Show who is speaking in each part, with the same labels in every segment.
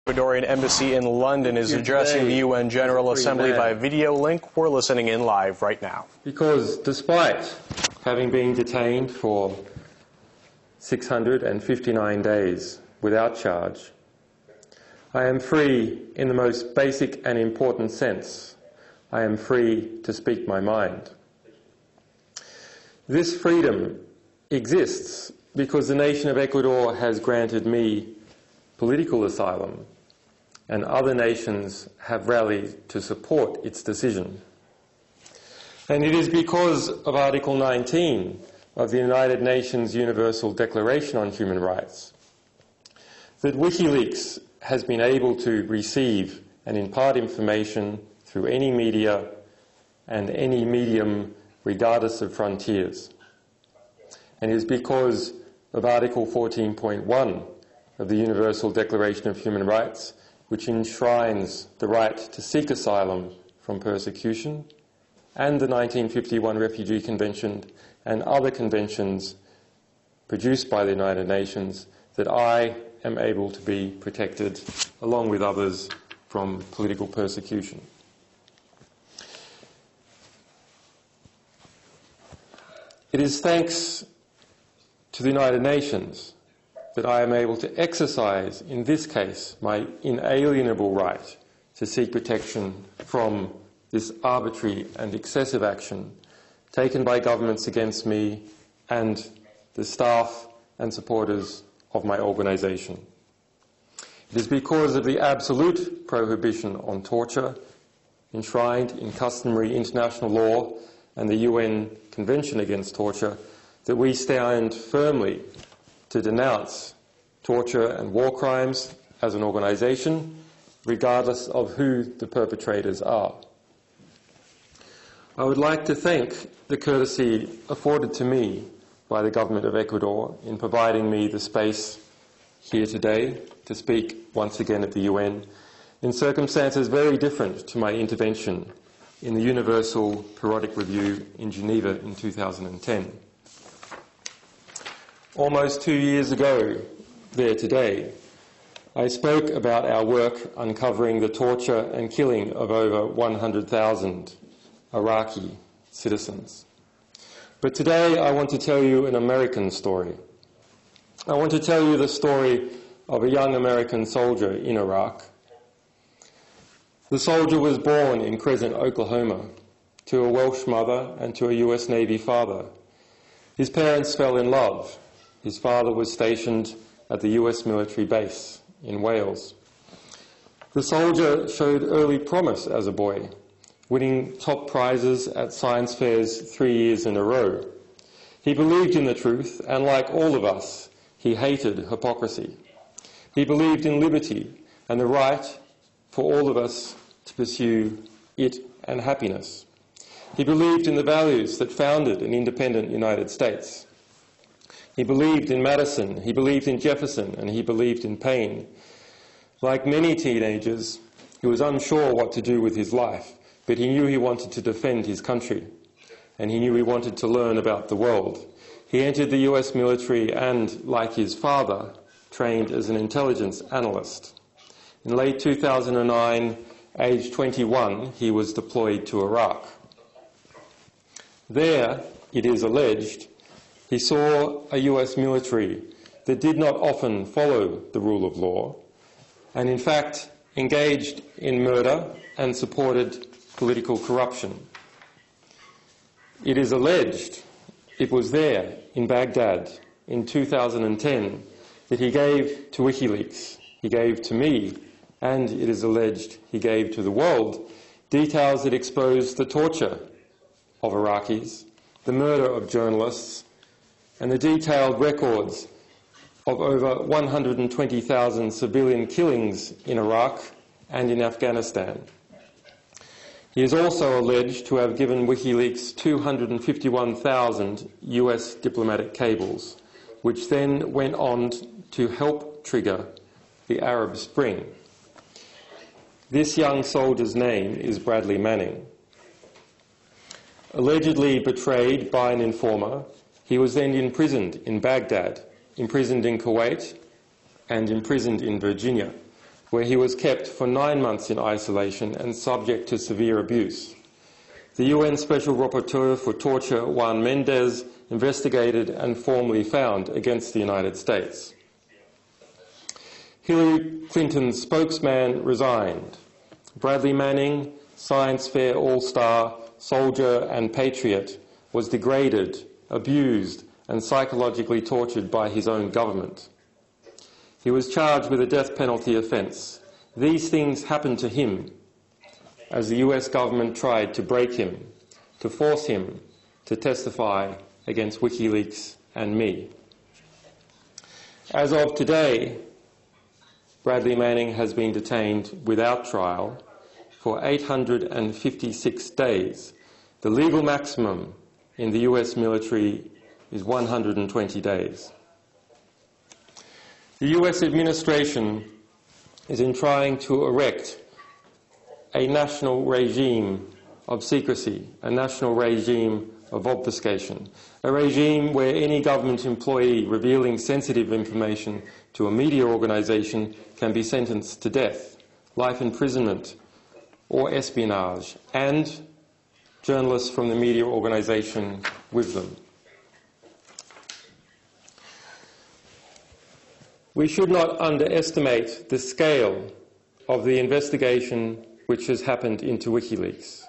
Speaker 1: Ecuador Embassy in London is addressing the UN General Assembly by video link. We're listening in live right now.
Speaker 2: Because despite having been detained for 659 days without charge, I am free in the most basic and important sense. I am free to speak my mind. This freedom exists because the nation of Ecuador has granted me political asylum, and other nations have rallied to support its decision. And it is because of Article 19 of the United Nations Universal Declaration on Human Rights that WikiLeaks has been able to receive and impart information through any media and any medium regardless of frontiers. And it is because of Article 14.1 of the Universal Declaration of Human Rights, which enshrines the right to seek asylum from persecution, and the 1951 Refugee Convention and other conventions produced by the United Nations, that I am able to be protected, along with others, from political persecution. It is thanks to the United Nations that I am able to exercise, in this case, my inalienable right to seek protection from this arbitrary and excessive action taken by governments against me and the staff and supporters of my organisation. It is because of the absolute prohibition on torture enshrined in customary international law and the UN Convention Against Torture that we stand firmly to denounce torture and war crimes as an organisation, regardless of who the perpetrators are. I would like to thank the courtesy afforded to me by the government of Ecuador in providing me the space here today to speak once again at the UN in circumstances very different to my intervention in the Universal Periodic Review in Geneva in 2010. Almost 2 years ago, there today, I spoke about our work uncovering the torture and killing of over 100,000 Iraqi citizens. But today I want to tell you an American story. I want to tell you the story of a young American soldier in Iraq. The soldier was born in Crescent, Oklahoma, to a Welsh mother and to a US Navy father. His parents fell in love. His father was stationed at the US military base in Wales. The soldier showed early promise as a boy, winning top prizes at science fairs 3 years in a row. He believed in the truth, and like all of us, he hated hypocrisy. He believed in liberty and the right for all of us to pursue it and happiness. He believed in the values that founded an independent United States. He believed in Madison, he believed in Jefferson, and he believed in Paine. Like many teenagers, he was unsure what to do with his life, but he knew he wanted to defend his country, and he knew he wanted to learn about the world. He entered the US military and, like his father, trained as an intelligence analyst. In late 2009, aged 21, he was deployed to Iraq. There, it is alleged, he saw a US military that did not often follow the rule of law, and in fact engaged in murder and supported political corruption. It is alleged it was there in Baghdad in 2010 that he gave to WikiLeaks, he gave to me, and it is alleged he gave to the world details that exposed the torture of Iraqis, the murder of journalists, and the detailed records of over 120,000 civilian killings in Iraq and in Afghanistan. He is also alleged to have given WikiLeaks 251,000 US diplomatic cables, which then went on to help trigger the Arab Spring. This young soldier's name is Bradley Manning. Allegedly betrayed by an informer, he was then imprisoned in Baghdad, imprisoned in Kuwait, and imprisoned in Virginia. where he was kept for 9 months in isolation and subject to severe abuse. The UN Special Rapporteur for Torture, Juan Mendez, investigated and formally found against the United States. Hillary Clinton's spokesman resigned. Bradley Manning, science fair all-star, soldier and patriot, was degraded, abused and psychologically tortured by his own government. He was charged with a death penalty offence. These things happened to him as the US government tried to break him, to force him to testify against WikiLeaks and me. As of today, Bradley Manning has been detained without trial for 856 days. The legal maximum in the US military is 120 days. The US administration is in trying to erect a national regime of secrecy, a national regime of obfuscation, a regime where any government employee revealing sensitive information to a media organisation can be sentenced to death, life imprisonment or espionage, and journalists from the media organisation with them. We should not underestimate the scale of the investigation which has happened into WikiLeaks.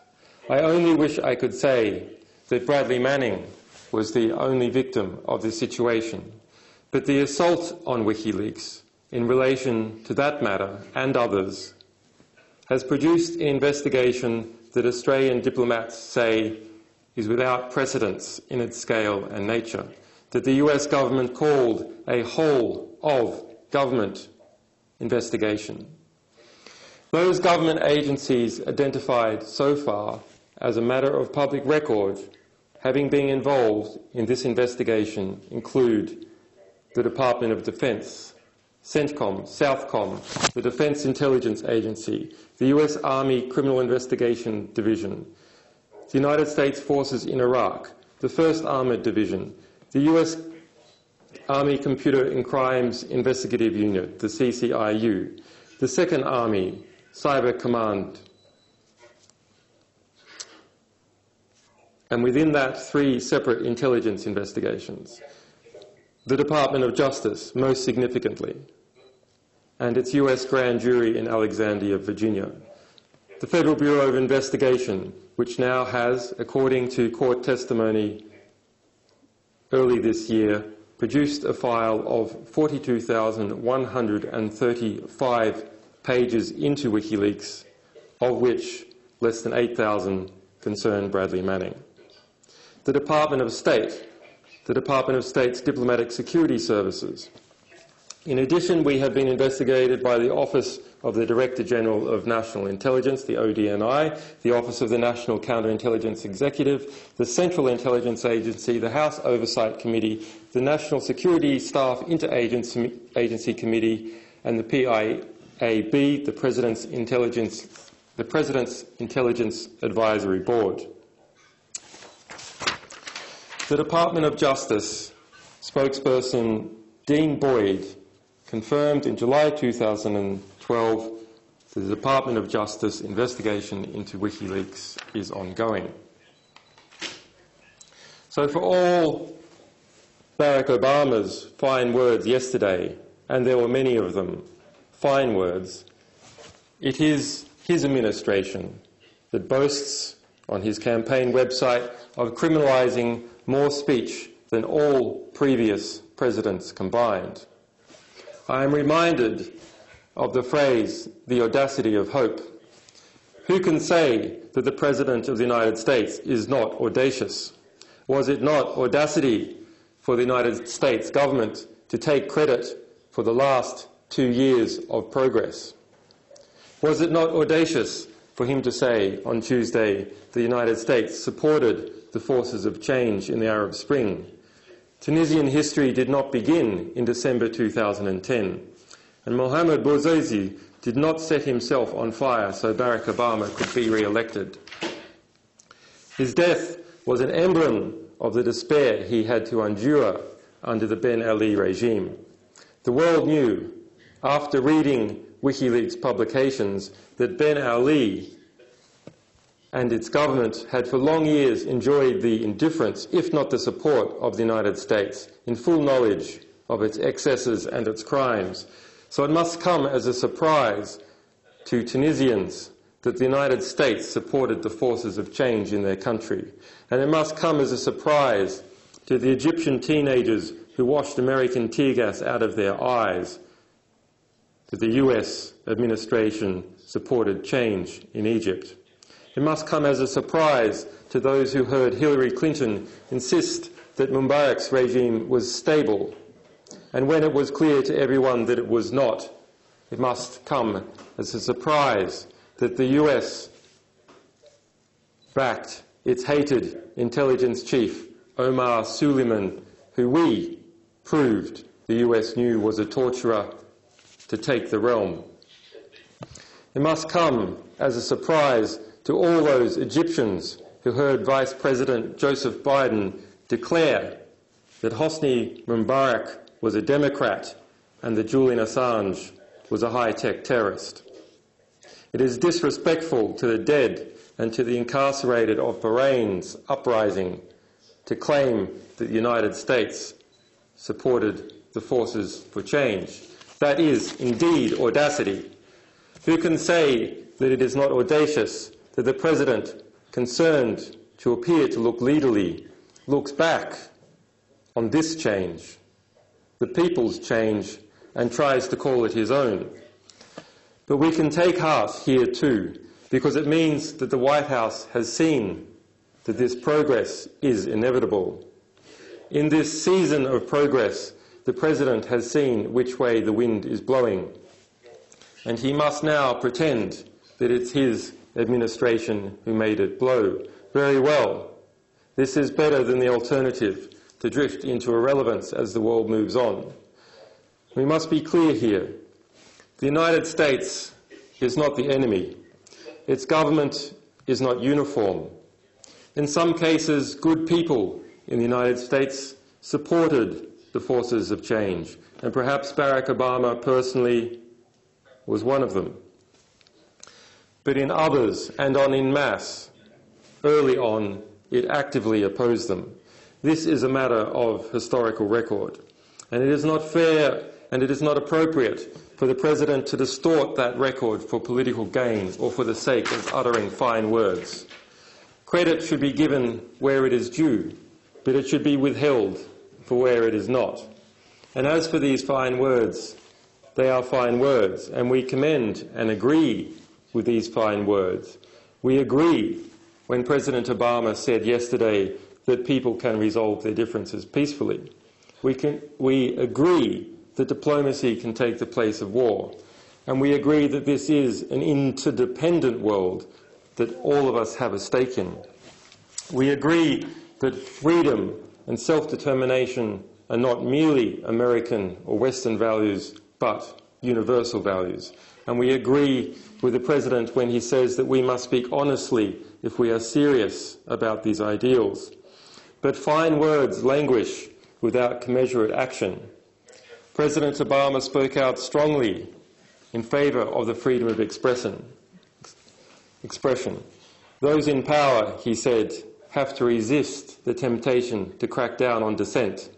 Speaker 2: I only wish I could say that Bradley Manning was the only victim of this situation, but the assault on WikiLeaks in relation to that matter and others has produced an investigation that Australian diplomats say is without precedence in its scale and nature, that the US government called a whole-of-government investigation. Those government agencies identified so far as a matter of public record having been involved in this investigation include the Department of Defense, CENTCOM, Southcom, the Defense Intelligence Agency, the US Army Criminal Investigation Division, the United States Forces in Iraq, the 1st Armoured Division, the US Army Computer and Crimes Investigative Unit, the CCIU, the 2nd Army Cyber Command, and within that 3 separate intelligence investigations. The Department of Justice, most significantly, and its US Grand Jury in Alexandria, Virginia. The Federal Bureau of Investigation, which now has, according to court testimony early this year, produced a file of 42,135 pages into WikiLeaks, of which less than 8,000 concern Bradley Manning. The Department of State, the Department of State's Diplomatic Security Services. In addition, we have been investigated by the Office of the Director General of National Intelligence, the ODNI, the Office of the National Counterintelligence Executive, the Central Intelligence Agency, the House Oversight Committee, the National Security Staff Interagency Committee, and the PIAB, the President's Intelligence Advisory Board. The Department of Justice spokesperson Dean Boyd confirmed in July 2012 that the Department of Justice investigation into WikiLeaks is ongoing. So for all Barack Obama's fine words yesterday, and there were many of them, fine words, it is his administration that boasts on his campaign website of criminalising more speech than all previous presidents combined. I am reminded of the phrase, the audacity of hope. Who can say that the President of the United States is not audacious? Was it not audacity for the United States government to take credit for the last 2 years of progress? Was it not audacious for him to say on Tuesday the United States supported the forces of change in the Arab Spring? Tunisian history did not begin in December 2010, and Mohamed Bouazizi did not set himself on fire so Barack Obama could be re-elected. His death was an emblem of the despair he had to endure under the Ben Ali regime. The world knew, after reading WikiLeaks publications that Ben Ali and its government had for long years enjoyed the indifference, if not the support, of the United States, in full knowledge of its excesses and its crimes. So it must come as a surprise to Tunisians that the United States supported the forces of change in their country. And it must come as a surprise to the Egyptian teenagers who washed American tear gas out of their eyes that the US administration supported change in Egypt. It must come as a surprise to those who heard Hillary Clinton insist that Mubarak's regime was stable, and when it was clear to everyone that it was not, it must come as a surprise that the US backed its hated intelligence chief, Omar Suleiman, who we proved the US knew was a torturer, to take the realm. It must come as a surprise to all those Egyptians who heard Vice President Joseph Biden declare that Hosni Mubarak was a Democrat and that Julian Assange was a high-tech terrorist. It is disrespectful to the dead and to the incarcerated of Bahrain's uprising to claim that the United States supported the forces for change. That is indeed audacity. Who can say that it is not audacious that the President, concerned to appear to look leaderly, looks back on this change, the people's change, and tries to call it his own? But we can take heart here too, because it means that the White House has seen that this progress is inevitable. In this season of progress, the President has seen which way the wind is blowing, and he must now pretend that it's his administration who made it blow. Very well. This is better than the alternative, to drift into irrelevance as the world moves on. We must be clear here. The United States is not the enemy. Its government is not uniform. In some cases, good people in the United States supported the forces of change, and perhaps Barack Obama personally was one of them. But in others, and en masse, early on, it actively opposed them. This is a matter of historical record, and it is not fair and it is not appropriate for the President to distort that record for political gain or for the sake of uttering fine words. Credit should be given where it is due, but it should be withheld for where it is not. And as for these fine words, they are fine words, and we commend and agree with these fine words. We agree when President Obama said yesterday that people can resolve their differences peacefully. We agree that diplomacy can take the place of war, and we agree that this is an interdependent world that all of us have a stake in. We agree that freedom and self-determination are not merely American or Western values, but universal values. And we agree with the President when he says that we must speak honestly if we are serious about these ideals. But fine words languish without commensurate action. President Obama spoke out strongly in favour of the freedom of expression. Those in power, he said, have to resist the temptation to crack down on dissent.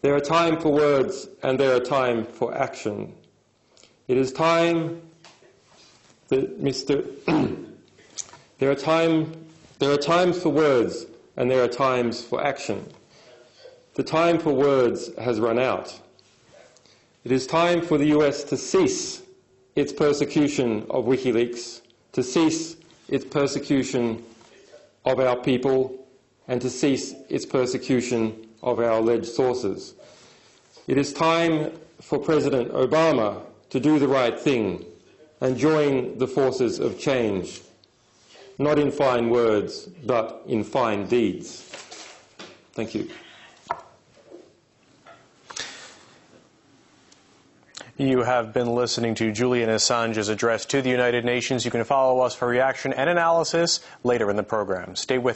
Speaker 2: There are time for words and there are time for action. It is time that there are times for words and there are times for action. The time for words has run out. It is time for the US to cease its persecution of WikiLeaks, to cease its persecution of our people, and to cease its persecution of our alleged sources. It is time for President Obama to do the right thing and join the forces of change, not in fine words, but in fine deeds. Thank you.
Speaker 1: You have been listening to Julian Assange's address to the United Nations. You can follow us for reaction and analysis later in the program. Stay with us.